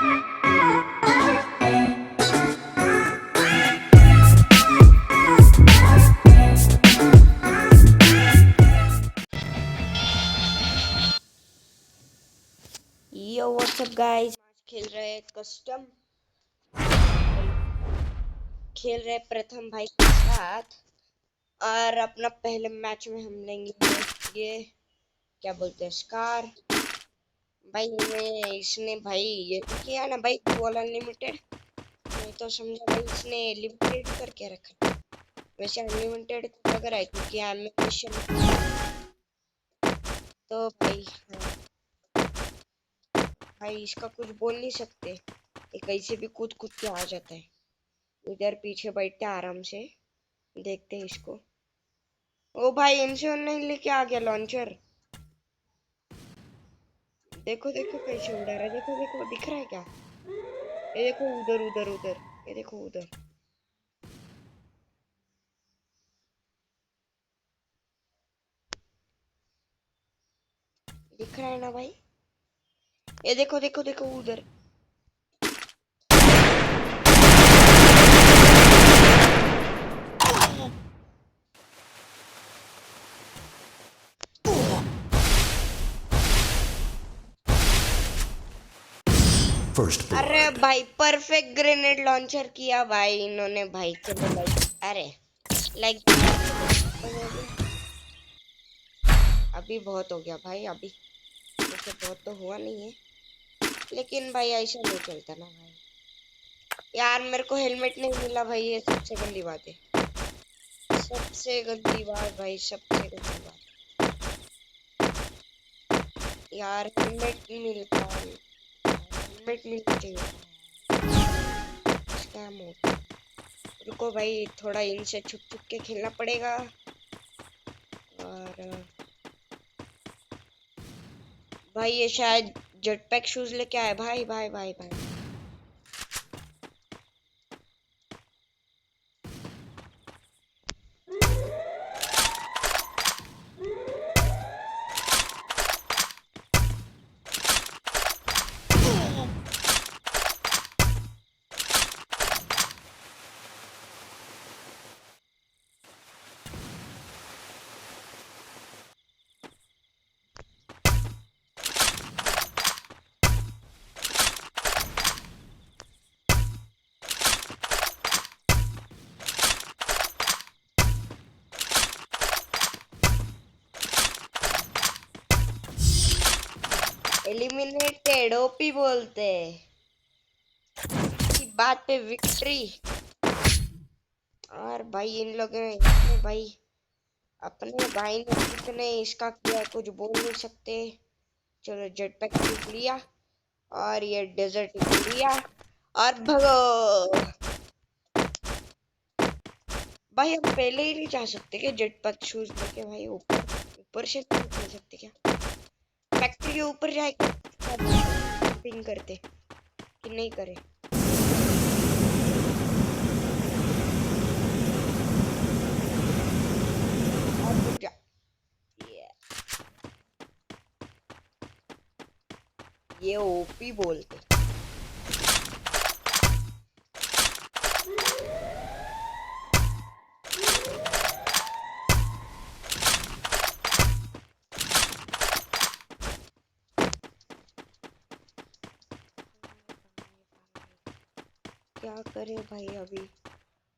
यो WhatsApp guys, खेल रहे हैं कस्टम, खेल रहे प्रथम भाई के साथ। और अपना पहले मैच में हम लेंगे ये क्या बोलते हैं स्कार भाई। इसने भाई ये किया ना भाई, फुल अनलिमिटेड। नहीं तो समझा भाई इसने लिमिटेड करके रखा। वैसे अनलिमिटेड अगर है क्योंकि एमिशन तो भाई हाँ, भाई इसका कुछ बोल नहीं सकते, ये कैसे भी कूद कूद के आ जाता है। इधर पीछे बैठते आराम से देखते हैं इसको। ओ भाई इनसे नहीं लेके आ गया लॉन्चर। देखो देखो कैसे उड़ा रहा है, देखो देखो दिख रहा है क्या? ये देखो उधर उधर उधर, ये देखो उधर। दिख रहा है ना भाई? ये देखो देखो देखो उधर। अरे भाई परफेक्ट ग्रेनेड लॉन्चर किया भाई इन्होंने भाई। चलो भाई, अरे लाइक अभी बहुत हो गया भाई। अभी वैसे बहुत तो हुआ नहीं है, लेकिन भाई ऐसा नहीं चलता ना भाई। यार मेरे को हेलमेट नहीं मिला भाई, ये सबसे गंदी बात है। सबसे गंदी बात भाई, सबसे गंदी बात। यार हेलमेट नहीं मिलता, हेलमेट मिलना चाहिए। स्कैम होता। रुको भाई, थोड़ा इनसे छुप छुप के खेलना पड़ेगा। और भाई ये शायद जेट पैक शूज लेके आए भाई भाई भाई भाई। एलिमिनेटेड ओपी बोलते की बात पे विक्ट्री। और भाई इन लोगों ने भाई अपने भाई ने कितने इसका किया, कुछ बोल नहीं सकते। चलो जेट पैक लिया और ये डेजर्ट लिया और भगो। भाई हम पहले ही नहीं जा सकते क्या जेट पैक शूज लेके भाई? ऊपर ऊपर से नहीं चल सकते क्या? फैक्ट्री के ऊपर जाके पिंग करते कि नहीं करे? ये ओपी बोलते। क्या करे भाई अभी?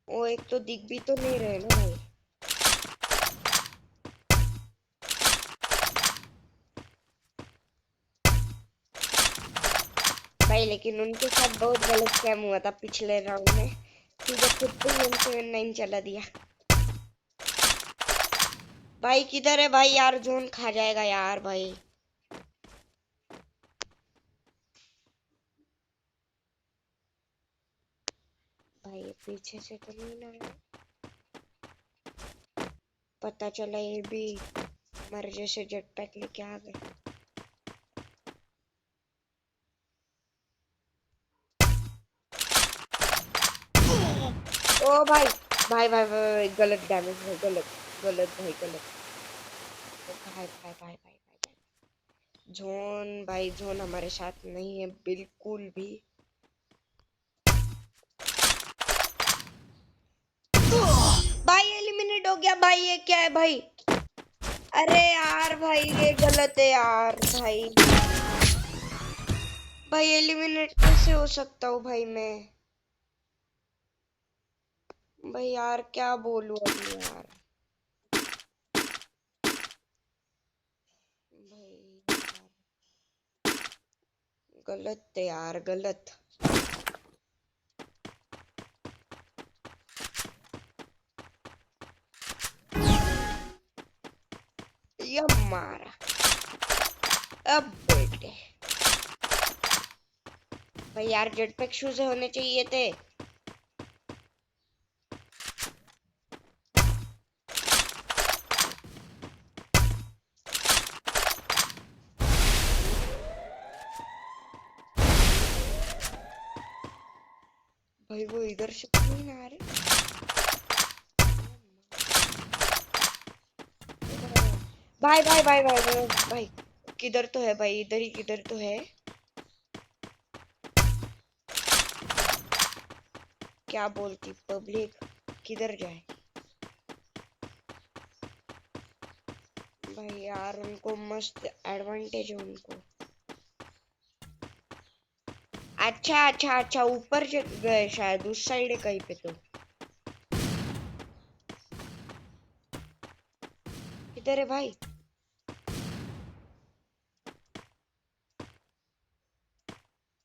वो एक तो दिख भी तो नहीं रहे ना भाई। भाई लेकिन उनके साथ बहुत गलत स्कैम हुआ था पिछले राउंड में, सीधे खुद पे M79 चला दिया। भाई किधर है भाई? यार जोन खा जाएगा यार भाई। भाई पीछे से तो नहीं ना है। पता चला ये भी हमारे जैसे जेट पैक लेके आ गए। ओ भाई भाई भाई भाई, गलत डैमेज भाई, गलत गलत भाई गलत। भाई भाई भाई भाई भाई जोन भाई, जोन हमारे साथ नहीं है बिल्कुल भी। एलिमिनेट हो गया भाई। ये क्या है भाई? अरे यार भाई ये गलत है यार भाई। भाई एलिमिनेट कैसे हो सकता हूँ भाई मैं? भाई यार क्या बोलूं अभी यार। भाई यार, गलत है यार गलत। ये मारा। अब बेटे भाई यार जेटपैक शूज होने चाहिए थे। भाई वो इधर से क्यों नहीं आ रहे? भाई भाई भाई भाई भाई भाई किधर तो है भाई? इधर ही किधर तो है। क्या बोलती पब्लिक? किधर जाए? भाई यार उनको मस्त एडवांटेज है उनको। अच्छा अच्छा अच्छा ऊपर गए शायद, उस साइड है कहीं पे तो। किधर है भाई?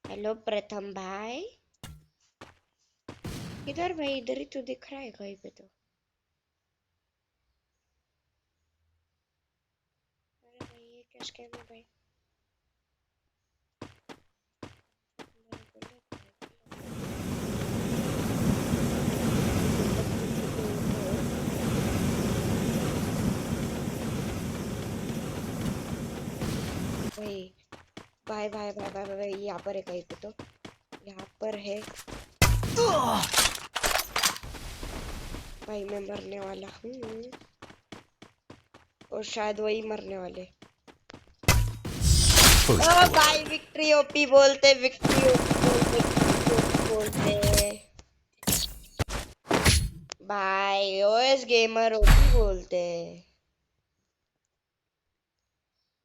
हेलो प्रथम भाई। किधर भाई? इधर ही तो दिख रहा है कहीं पे तो। अरे भाई ये क्या स्कैम है भाई? भाई गलत भाई भाई भाई भाई भाई भाई भाई यहाँ पर है कहीं पे तो। यहाँ पर है। भाई मैं मरने वाला हूँ। और शायद वही मरने वाले। ओ भाई विक्ट्री ओपी बोलते, विक्ट्री ओपी बोलते, विक्ट्री ओपी बोलते। भाई ओएस गेमर ओपी बोलते।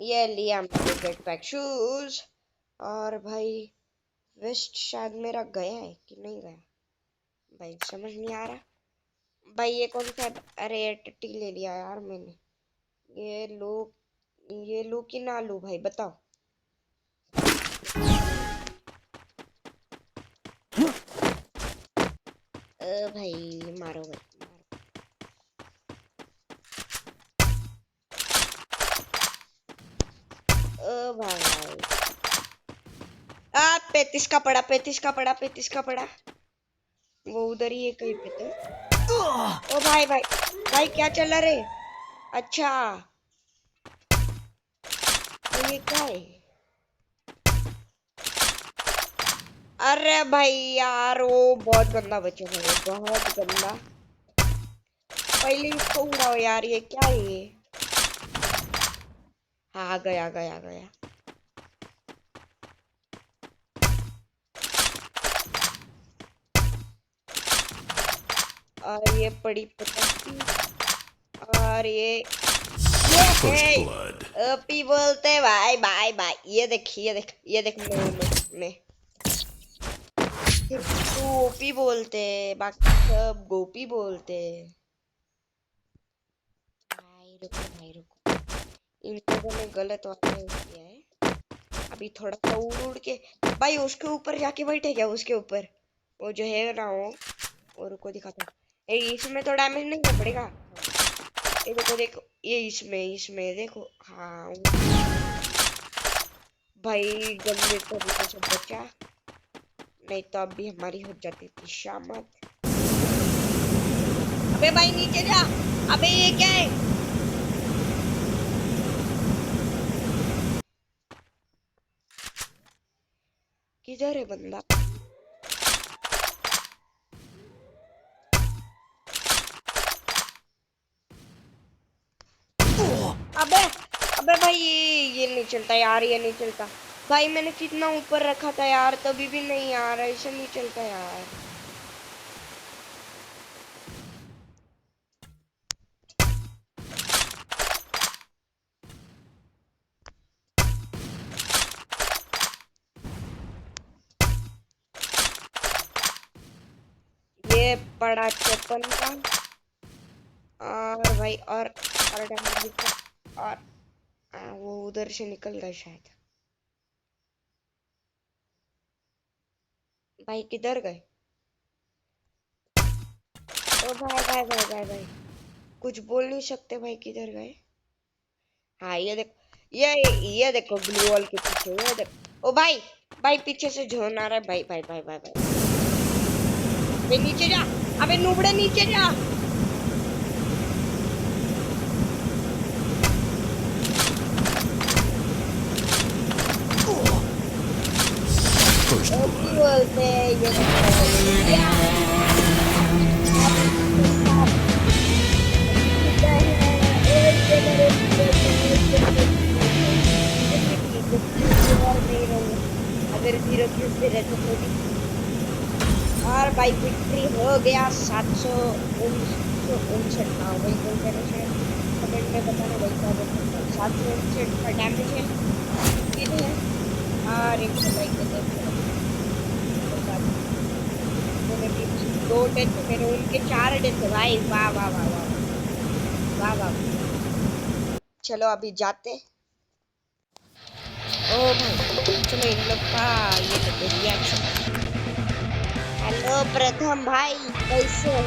ये लिया मैंने जेट पैक शूज। और भाई वेस्ट शायद मेरा गया है कि नहीं गया? भाई समझ नहीं आ रहा। भाई ये कौन सा है? अरे ये टट्टी ले लिया यार मैंने। ये लो, ये लो कि ना लो भाई बताओ। भाई मारो भाई मारो। भाई आ 35 का पड़ा, 35 का पड़ा, 35 का पड़ा। वो उधर ही है कहीं पे तो। ओ भाई भाई भाई क्या चल रहा है? अच्छा तो ये क्या है? अरे भाई यार वो बहुत गंदा बच्चा है, बहुत गंदा। पहले इसको उड़ाओ यार, ये क्या है ये? हाँ गया गया गया। और ये पड़ी पतंगी। और ये है अपी बोलते भाई भाई भाई। ये देख ये देख ये देख मैं सिर्फ गोपी बोलते, बाकी सब गोपी बोलते। भाई रुको इन लोगों ने गलत वाला यूज किया है। अभी थोड़ा सा उड़ उड़ के भाई उसके ऊपर जाके बैठे क्या? उसके ऊपर वो जो है ना वो। और रुको दिखाता हूँ। इसमें तो डैमेज नहीं कर पड़ेगा। ये देखो देखो ये इसमें देखो हाँ। भाई गंदे तरीके से बचा, नहीं तो अभी हमारी हो जाती थी शामत। अबे भाई नीचे जा। अबे ये क्या है? किधर है बंदा? अबे अबे भाई ये नहीं चलता यार, ये नहीं चलता। भाई मैंने कितना ऊपर रखा था यार, तभी भी नहीं यार, ऐसे नहीं चलता यार। ये पड़ा चेतन का। और भाई और डैमेज दिखा। और वो उधर से निकल गए शायद। भाई किधर गए? ओ भाई भाई भाई भाई भाई, कुछ बोल नहीं सकते भाई, किधर गए? हाँ ये देखो, ये देखो ब्लू वॉल के पीछे, ये देखो। ओ भाई, भाई पीछे से झोन आ रहा है, भाई भाई भाई भाई भाई। अबे नीचे जा, अबे नुबड़े नीचे जा। First ऐसी blood. बोलते हैं ये देखो। या, सीधा है। ओए ये मेरे और नहीं रहूंगा अगर 0 किल से रहते तो भी। और भाई विक्ट्री हो गया। 759। हाँ वही बोलते हैं शायद, कमेंट में बताना वही क्या बोलते हैं। 759 का डैमेज है, किल है। और 100 लाइक देते हैं। मेरे टीम से 2 डेथ है, मेरे उनके 4 डेथ है भाई। वाह वाह वाह वाह वाह वाह वाह। चलो अभी जाते। ओ भाई चलो इन लोग का ये रिएक्शन। हेलो प्रथम भाई, कैसे हो?